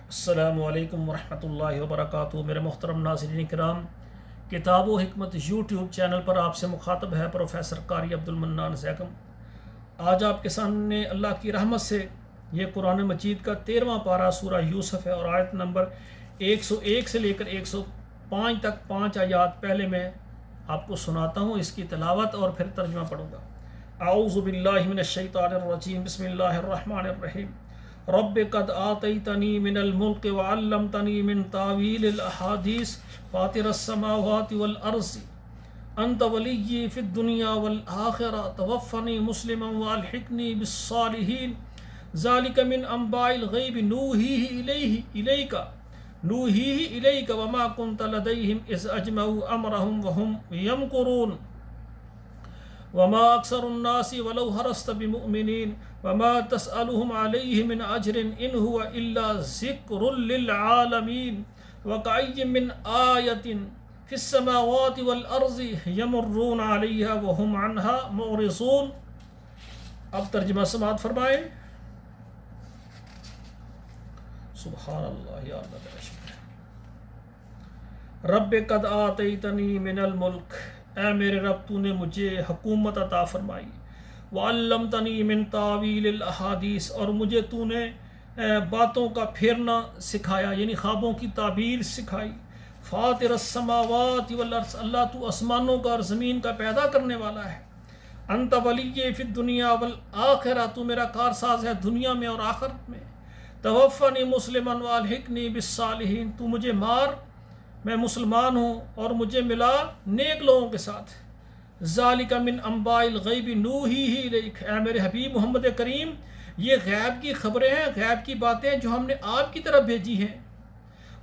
السلام علیکم ورحمۃ اللہ وبرکاتہ۔ میرے محترم ناظرین کرام، کتاب و حکمت یوٹیوب چینل پر آپ سے مخاطب ہے پروفیسر قاری عبدالمنان زیکم۔ آج آپ کے سامنے اللہ کی رحمت سے یہ قرآن مجید کا 13واں پارہ سورہ یوسف ہے، اور آیت نمبر 101 سے لے کر 105 تک 5 آیات پہلے میں آپ کو سناتا ہوں، اس کی تلاوت اور پھر ترجمہ پڑھوں گا۔ اعوذ باللہ من الشیطان الرجیم، بسم اللہ الرحمن الرحیم۔ رب قد آتیتنی من الملک وعلمتنی من تاویل الاحادیث فاطر السماوات والارض انت ولی فی الدنیا والآخرہ توفنی مسلما والحقنی بالصالحین ذالک من انباء الغیب نوحیہ الیک وما کنت لدیہم اذ اجمعوا امرہم وہم یمکرون وما اکثر الناس ولو حرصت بمؤمنین وما تسألهم علیہ من اجر ان هو الا ذکر للعالمین وکأی من آیت فی السماوات والارض یمرون علیہا وہم عنہا معرضون۔ اب ترجمہ سماعت فرمائیں۔ سبحان اللہ، یا اللہ کا شکر ہے۔ رب قد آتیتنی من الملک، اے میرے رب تو نے مجھے حکومت عطا فرمائی، وعلمتنی من تاویل الاحادیث، اور مجھے تو نے باتوں کا پھیرنا سکھایا، یعنی خوابوں کی تعبیر سکھائی۔ فاطر السماوات والارض، اللہ تو آسمانوں کا اور زمین کا پیدا کرنے والا ہے۔ انت ولی فی الدنیا والآخرہ، تو میرا کارساز ہے دنیا میں اور آخرت میں۔ توفنی مسلما والحقنی بالصالحین، تو مجھے مار، میں مسلمان ہوں اور مجھے ملا نیک لوگوں کے ساتھ۔ ذالک من انباء الغیب نوحیہ الیک، اے میرے حبیب محمد کریم، یہ غیب کی خبریں ہیں، غیب کی باتیں جو ہم نے آپ کی طرف بھیجی ہیں۔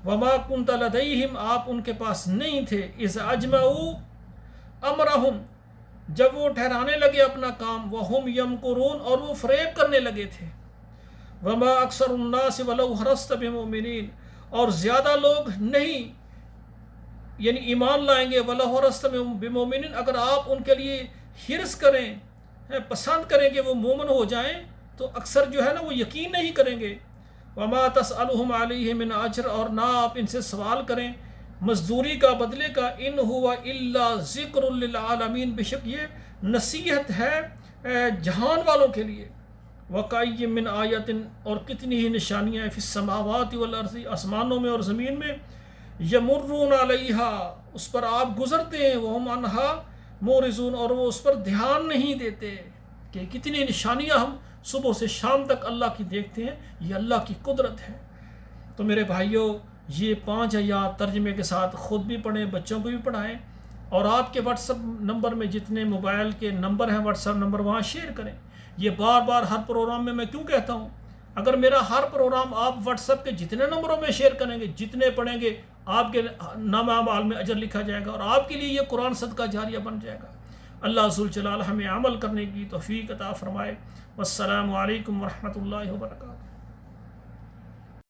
وما کنت لدیہم، آپ ان کے پاس نہیں تھے۔ اذ اجمعوا امرہم، جب وہ ٹھہرانے لگے اپنا کام، وہم یمکرون، اور وہ فریب کرنے لگے تھے۔ وما اکثر الناس ولو حرصت بمؤمنین، اور زیادہ لوگ نہیں یعنی ایمان لائیں گے، ولو حرصت بمؤمنین، اگر آپ ان کے لیے حرص کریں، پسند کریں کہ وہ مومن ہو جائیں، تو اکثر جو ہے نا وہ یقین نہیں کریں گے۔ وما تسألهم علیہ من اجر، اور نہ آپ ان سے سوال کریں مزدوری کا، بدلے کا۔ ان ہوا الا ذکر للعالمین، بے شک یہ نصیحت ہے جہان والوں کے لیے۔ وکأی من آیت، اور کتنی ہی نشانیاں ہیں، فی السماوات والارض، آسمانوں میں اور زمین میں۔ یمرون علیہا، اس پر آپ گزرتے ہیں، وہم عنہا معرضون، اور وہ اس پر دھیان نہیں دیتے۔ کہ کتنی نشانیاں ہم صبح سے شام تک اللہ کی دیکھتے ہیں، یہ اللہ کی قدرت ہے۔ تو میرے بھائیوں، یہ 5 آیات ترجمے کے ساتھ خود بھی پڑھیں، بچوں کو بھی پڑھائیں، اور آپ کے واٹس ایپ نمبر میں جتنے موبائل کے نمبر ہیں، واٹس ایپ نمبر، وہاں شیئر کریں۔ یہ بار بار ہر پروگرام میں کیوں کہتا ہوں، اگر میرا ہر پروگرام آپ واٹس ایپ کے جتنے نمبروں میں شیئر کریں گے، جتنے پڑھیں گے، آپ کے نام اعمال میں اجر لکھا جائے گا، اور آپ کے لیے یہ قرآن صدقہ جاریہ بن جائے گا۔ اللہ ذوالجلال ہمیں عمل کرنے کی توفیق عطا فرمائے۔ والسلام علیکم ورحمۃ اللہ وبرکاتہ۔